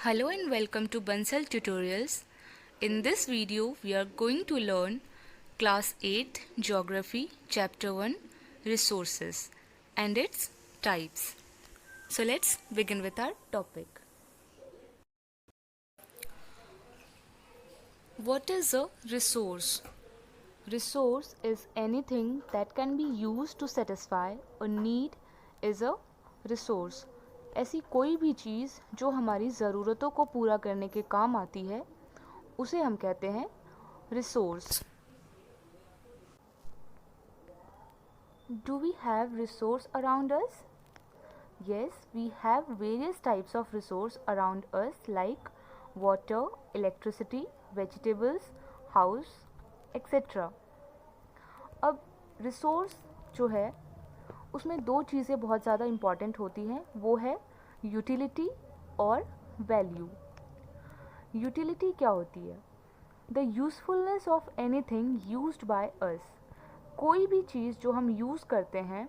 Hello and welcome to Bansal Tutorials. In this video, we are going to learn Class 8 Geography Chapter 1 Resources and its types. So let's begin with our topic. What is a resource? Resource is anything that can be used to satisfy a need is a resource. ऐसी कोई भी चीज़ जो हमारी ज़रूरतों को पूरा करने के काम आती है उसे हम कहते हैं resource. Do we have resource around us? Yes, we have various types of resource around us like water, electricity, vegetables, house, etc. अब रिसोर्स जो है उसमें दो चीज़ें बहुत ज़्यादा इम्पॉर्टेंट होती हैं, वो है यूटिलिटी और वैल्यू. यूटिलिटी क्या होती है? The usefulness of anything used by us. कोई भी चीज़ जो हम यूज़ करते हैं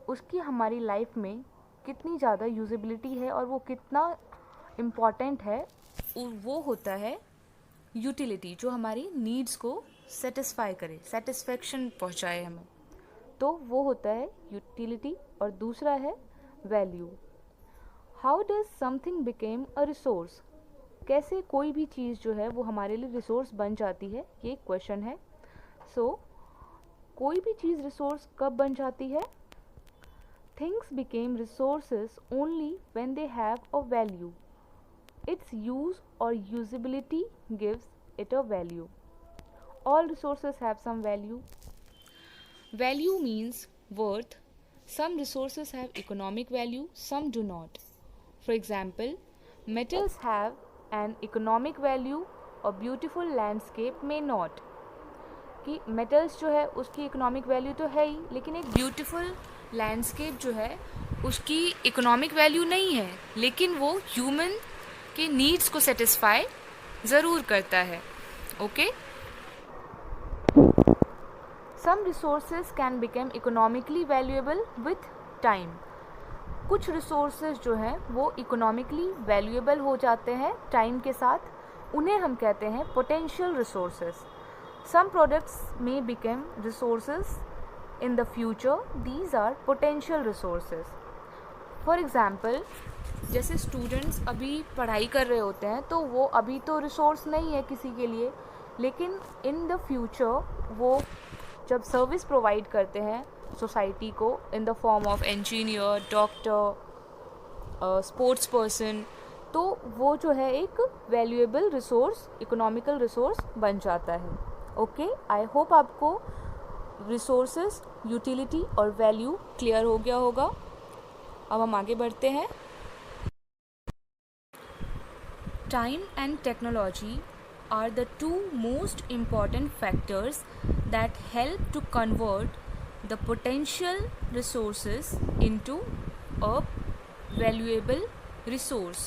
उसकी हमारी लाइफ में कितनी ज़्यादा यूजेबिलिटी है और वो कितना इम्पॉर्टेंट है, वो होता है यूटिलिटी, जो हमारी नीड्स को सेटिस्फाई करे, सेटिस्फेक्शन पहुंचाए हमें, तो वो होता है यूटिलिटी. और दूसरा है value. How does something became a resource? कैसे कोई भी चीज़ जो है वो हमारे लिए रिसोर्स बन जाती है, ये एक क्वेश्चन है. कोई भी चीज़ रिसोर्स कब बन जाती है? Things became resources only when they have a value. Its use और usability gives it a value. All resources have some value. Value means worth. Some resources have economic value, some do not. For example, metals have an economic value, a beautiful landscape may not. कि metals जो है उसकी economic value तो है ही, लेकिन एक beautiful landscape जो है उसकी economic value नहीं है, लेकिन वो human के needs को satisfy ज़रूर करता है. Okay? Some resources can become economically valuable with time. कुछ resources जो हैं वो economically valuable हो जाते हैं time के साथ, उन्हें हम कहते हैं potential resources. Some products may become resources in the future. These are potential resources. For example, जैसे students अभी पढ़ाई कर रहे होते हैं तो वो अभी तो resource नहीं है किसी के लिए, लेकिन in the future वो जब सर्विस प्रोवाइड करते हैं सोसाइटी को in the form of engineer, doctor, sports person, तो वो जो है एक वैल्यूएबल रिसोर्स, इकोनॉमिकल रिसोर्स बन जाता है. ओके, आई होप आपको रिसोर्सेज, यूटिलिटी और वैल्यू क्लियर हो गया होगा. अब हम आगे बढ़ते हैं. Time and technology are the two most important factors that help to convert the potential resources into a valuable resource.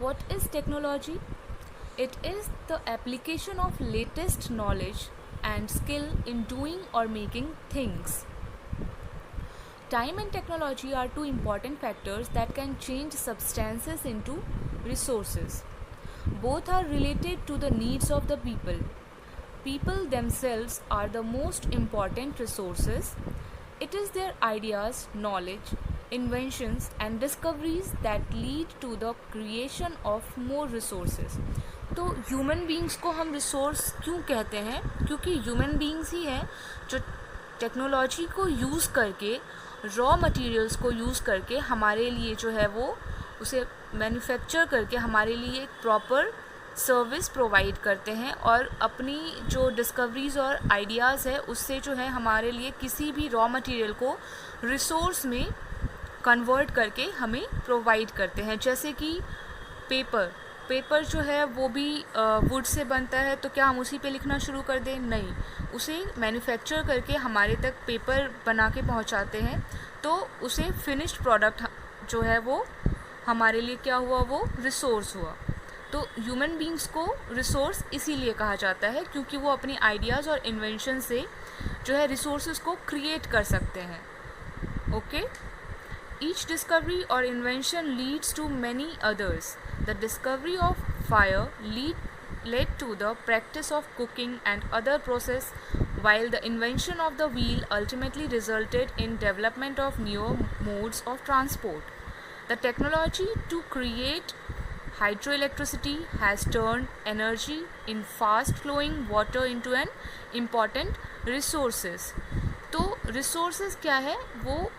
What is technology? It is the application of latest knowledge and skill in doing or making things. Time and technology are two important factors that can change substances into resources. Both are related to the needs of the people. People themselves are the most important resources. It is their ideas, knowledge, inventions and discoveries that lead to the creation of more resources. तो human beings को हम resource क्यों कहते हैं? क्योंकि human beings he हैं जो technology को यूज़ करके, रॉ मटेरियल्स को यूज़ करके हमारे लिए जो है वो उसे मैन्युफैक्चर करके हमारे लिए एक प्रॉपर सर्विस प्रोवाइड करते हैं, और अपनी जो डिस्कवरीज़ और आइडियाज़ है उससे जो है हमारे लिए किसी भी रॉ मटेरियल को रिसोर्स में कन्वर्ट करके हमें प्रोवाइड करते हैं. जैसे कि पेपर जो है वो भी वुड से बनता है, तो क्या हम उसी पे लिखना शुरू कर दें? नहीं, उसे मैन्युफैक्चर करके हमारे तक पेपर बना के पहुंचाते हैं, तो उसे फिनिश्ड प्रोडक्ट जो है वो हमारे लिए क्या हुआ? वो रिसोर्स हुआ. तो ह्यूमन बींग्स को रिसोर्स इसीलिए कहा जाता है क्योंकि वो अपनी आइडियाज़ और इन्वेंशन से जो है रिसोर्सेज को क्रिएट कर सकते हैं. Okay, Each discovery or invention leads to many others. The discovery of fire led to the practice of cooking and other process, while the invention of the wheel ultimately resulted in development of newer modes of transport. The technology to create hydroelectricity has turned energy in fast flowing water into an important resources. तो resources क्या है, वो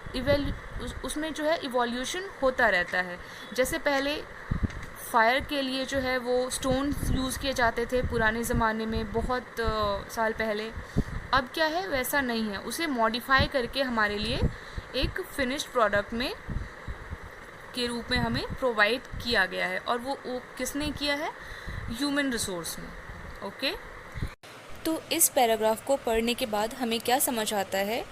उसमें जो है evolution होता रहता है. जैसे पहले फायर के लिए जो है वो स्टोन्स यूज़ किए जाते थे पुराने ज़माने में, बहुत साल पहले. अब क्या है, वैसा नहीं है. उसे मॉडिफाई करके हमारे लिए एक फिनिश्ड प्रोडक्ट में के रूप में हमें प्रोवाइड किया गया है, और वो किसने किया है, ह्यूमन रिसोर्स में. ओके. तो इस पैराग्राफ को पढ़ने के बाद हमें क्या समझ आता है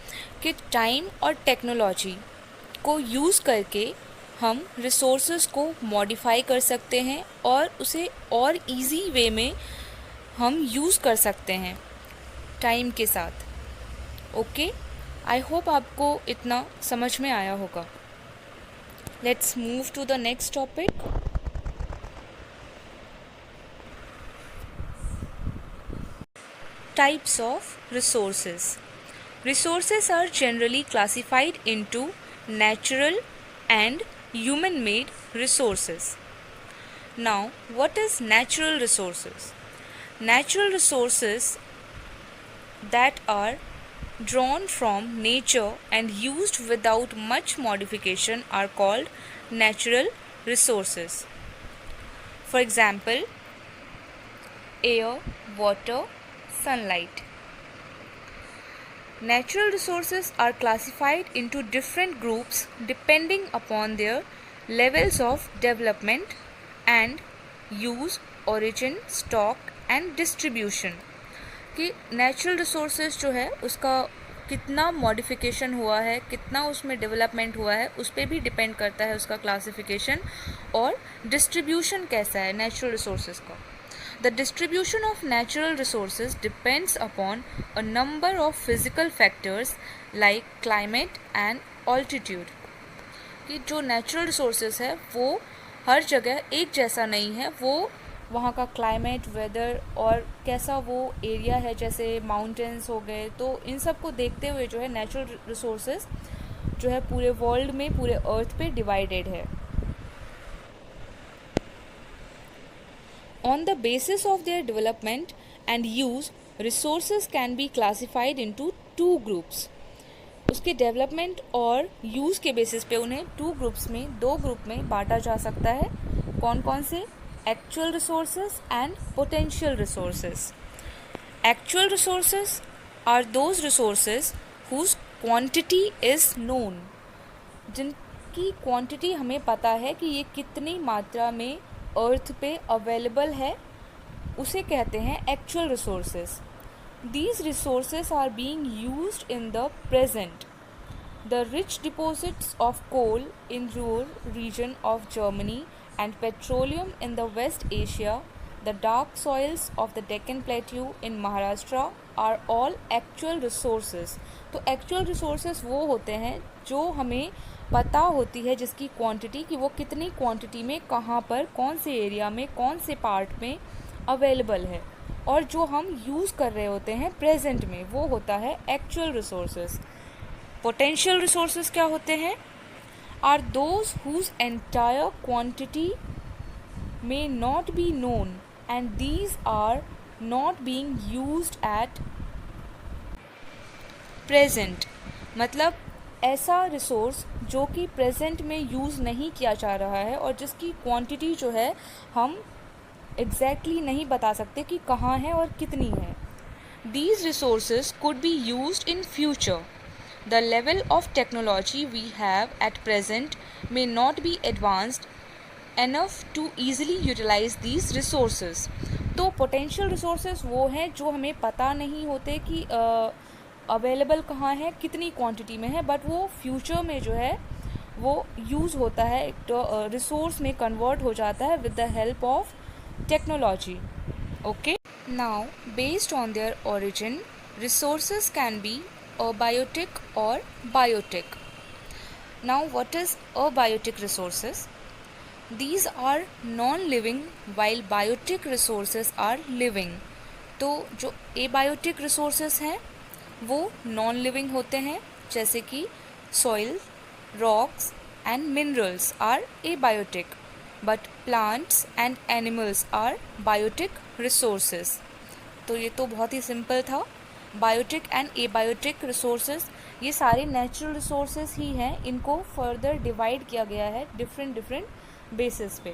कि टाइम और टेक्नोलॉजी को यूज़ करके हम रिसोर्सेज को मॉडिफाई कर सकते हैं और उसे और इजी वे में हम यूज़ कर सकते हैं टाइम के साथ. ओके, आई होप आपको इतना समझ में आया होगा. Let's move to the next topic. Types of resources. Resources are generally classified into natural and human-made resources. Now, what is natural resources? Natural resources that are drawn from nature and used without much modification are called natural resources. For example, air, water, sunlight. Natural resources are classified into different groups depending upon their levels of development and use, origin, stock and distribution. कि natural resources जो है उसका कितना modification हुआ है, कितना उसमें development हुआ है, उस पर भी डिपेंड करता है उसका क्लासिफिकेशन, और डिस्ट्रीब्यूशन कैसा है नेचुरल रिसोर्सेज का. The distribution of natural resources depends upon a number of physical factors like climate and altitude. कि जो natural resources है वो हर जगह एक जैसा नहीं है, वो वहाँ का क्लाइमेट, वेदर और कैसा वो एरिया है, जैसे माउंटेन्स हो गए, तो इन सब को देखते हुए जो है नेचुरल रिसोर्सेज जो है पूरे वर्ल्ड में, पूरे अर्थ पे डिवाइडेड है. On the basis of their development and use, resources can be classified into two groups. उसके डेवलपमेंट और यूज़ के बेसिस पे उन्हें दो ग्रुप में बांटा जा सकता है. कौन कौन से? Actual resources and potential resources. Actual resources are those resources whose quantity is known. जिनकी क्वांटिटी हमें पता है कि ये कितनी मात्रा में अर्थ पे अवेलेबल है, उसे कहते हैं actual resources. These resources are being used in the present. The rich deposits of coal in rural region of Germany and petroleum in the West Asia, the dark soils of the Deccan plateau in Maharashtra are all actual resources. तो actual resources वो होते हैं जो हमें पता होती है, जिसकी क्वांटिटी कि वो कितनी क्वांटिटी में, कहाँ पर, कौन से एरिया में, कौन से पार्ट में अवेलेबल है, और जो हम यूज़ कर रहे होते हैं प्रेजेंट में, वो होता है एक्चुअल रिसोर्सेज. पोटेंशियल रिसोर्सेज क्या होते हैं? Are those whose entire quantity may not be known and these are not being used at present. मतलब ऐसा रिसोर्स जो कि प्रेजेंट में यूज़ नहीं किया जा रहा है और जिसकी क्वांटिटी जो है हम एग्जैक्टली नहीं बता सकते कि कहाँ है और कितनी है. These resources could be used in future. The level of technology we have at present may not be advanced enough to easily utilize these resources. तो potential resources वो हैं जो हमें पता नहीं होते कि अवेलेबल कहाँ है, कितनी क्वांटिटी में है, बट वो फ्यूचर में जो है वो यूज़ होता है, तो रिसोर्स में कन्वर्ट हो जाता है with the help of technology. Okay. Now based on their origin, resources can B abiotic और biotic. Now, what is abiotic resources? These are non-living while biotic resources are living. तो जो abiotic resources हैं वो non-living होते हैं, जैसे कि soil, rocks and minerals are abiotic, but plants and animals are biotic resources. तो ये तो बहुत ही सिंपल था. बायोटिक एंड एबायोटिक रिसोर्सेज ये सारे नेचुरल रिसोर्सेज ही हैं, इनको फर्दर डिवाइड किया गया है डिफरेंट बेसिस पे.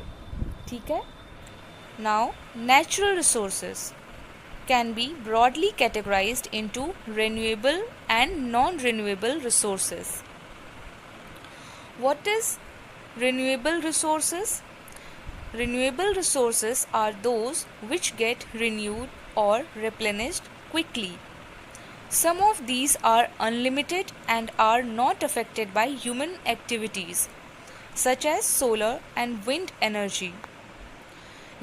ठीक है. Now natural resources can B broadly categorised into renewable and non renewable resources. What is renewable resources? Renewable resources are those which get renewed or replenished quickly. Some of these are unlimited and are not affected by human activities, such as solar and wind energy.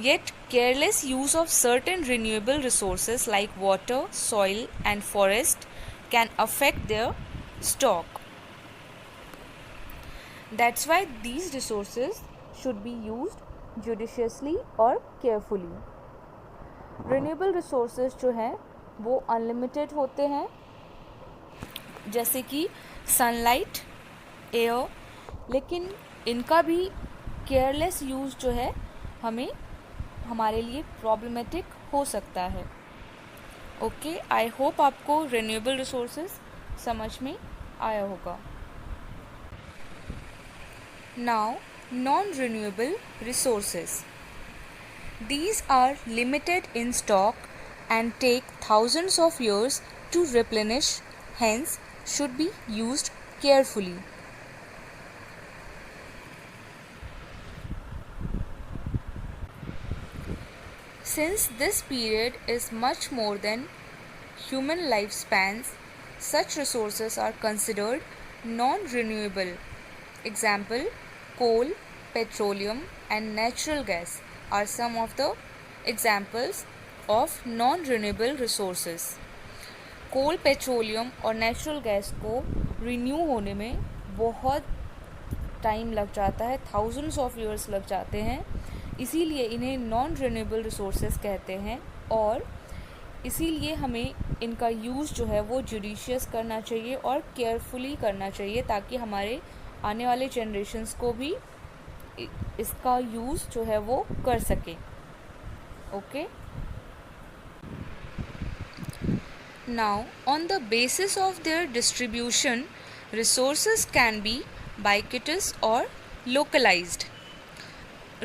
Yet, careless use of certain renewable resources like water, soil, and forest can affect their stock. That's why these resources should be used judiciously और carefully. Renewable resources जो हैं वो unlimited होते हैं, जैसे कि sunlight, air, लेकिन इनका भी केयरलेस यूज़ जो है हमें हमारे लिए प्रॉब्लमेटिक हो सकता है. ओके, आई होप आपको रिन्यूएबल रिसोर्सेज समझ में आया होगा. Now non-renewable resources. These are limited in stock and take thousands of years to replenish, hence should be used carefully. Since this period is much more than human lifespans, such resources are considered non-renewable. Example, coal, petroleum and natural gas are some of the examples of non-renewable resources. Coal, petroleum और natural gas को renew होने में बहुत time लग जाता है, thousands of years लग जाते हैं, इसीलिए इन्हें नॉन रिन्यूएबल रिसोर्सेज कहते हैं. और इसीलिए हमें इनका यूज़ जो है वो जुडिशियस करना चाहिए और केयरफुली करना चाहिए, ताकि हमारे आने वाले जनरेशन्स को भी इसका यूज़ जो है वो कर सके. Okay. Now on the basis of their distribution resources can be ubiquitous और localized.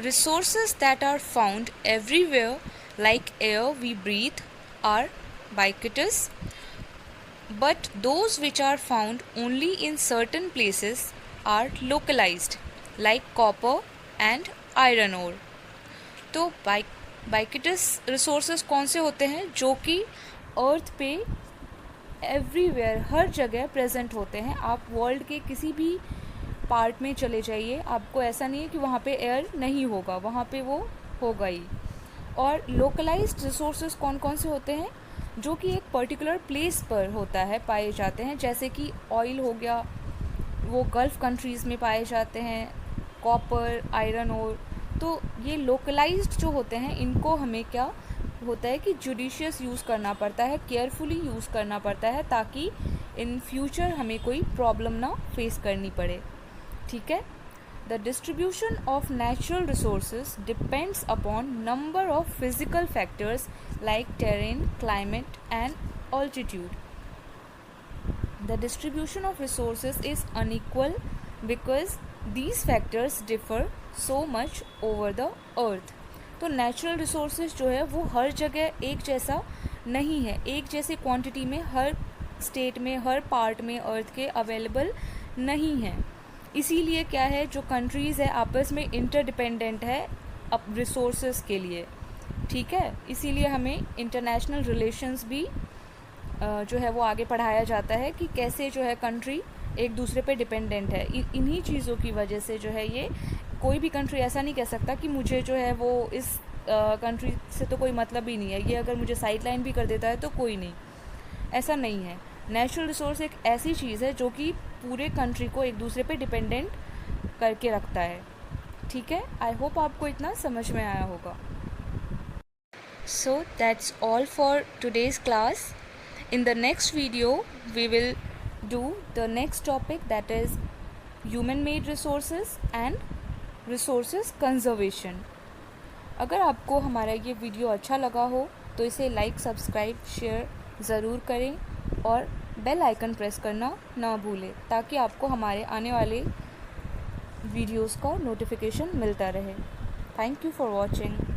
Resources that are found everywhere like air we breathe are ubiquitous, but those which are found only in certain places are localized, like copper and iron ore. तो बाइक्यूटस resources कौन से होते हैं? जो कि अर्थ पे everywhere, हर जगह प्रेजेंट होते हैं. आप वर्ल्ड के किसी भी पार्ट में चले जाइए, आपको ऐसा नहीं है कि वहाँ पे एयर नहीं होगा, वहाँ पे वो होगा ही. और लोकलाइज्ड रिसोर्सेज कौन कौन से होते हैं? जो कि एक पर्टिकुलर प्लेस पर होता है, पाए जाते हैं, जैसे कि ऑयल हो गया, वो गल्फ़ कंट्रीज़ में पाए जाते हैं, कॉपर, आयरन ओर. तो ये लोकलाइज्ड जो होते हैं, इनको हमें क्या होता है कि जुडिशियस यूज़ करना पड़ता है, केयरफुली यूज़ करना पड़ता है, ताकि इन फ्यूचर हमें कोई प्रॉब्लम ना फेस करनी पड़े. ठीक है. The distribution of natural resources depends upon number of physical factors like terrain, climate and altitude. The distribution of resources is unequal because these factors differ so much over the earth. तो natural resources जो है वो हर जगह एक जैसा नहीं है, एक जैसे क्वांटिटी में हर स्टेट में, हर पार्ट में अर्थ के अवेलेबल नहीं है. इसीलिए क्या है, जो कंट्रीज़ है आपस में इंटरडिपेंडेंट है अब रिसोर्सेज के लिए. ठीक है. इसीलिए हमें इंटरनेशनल रिलेशंस भी जो है वो आगे पढ़ाया जाता है कि कैसे जो है कंट्री एक दूसरे पे डिपेंडेंट है. इन्हीं चीज़ों की वजह से जो है ये कोई भी कंट्री ऐसा नहीं कह सकता कि मुझे जो है वो इस कंट्री से तो कोई मतलब ही नहीं है, ये अगर मुझे साइड लाइन भी कर देता है तो कोई नहीं, ऐसा नहीं है. नेचुरल रिसोर्स एक ऐसी चीज़ है जो कि पूरे कंट्री को एक दूसरे पे डिपेंडेंट करके रखता है। ठीक है, आई होप आपको इतना समझ में आया होगा। So that's all for today's class. In the next video, we will do the next topic, that is human-made resources and resources conservation. अगर आपको हमारा ये वीडियो अच्छा लगा हो तो इसे लाइक, सब्सक्राइब, शेयर ज़रूर करें और बेल आइकन प्रेस करना ना भूलें ताकि आपको हमारे आने वाले वीडियोज़ का नोटिफिकेशन मिलता रहे। Thank you for watching.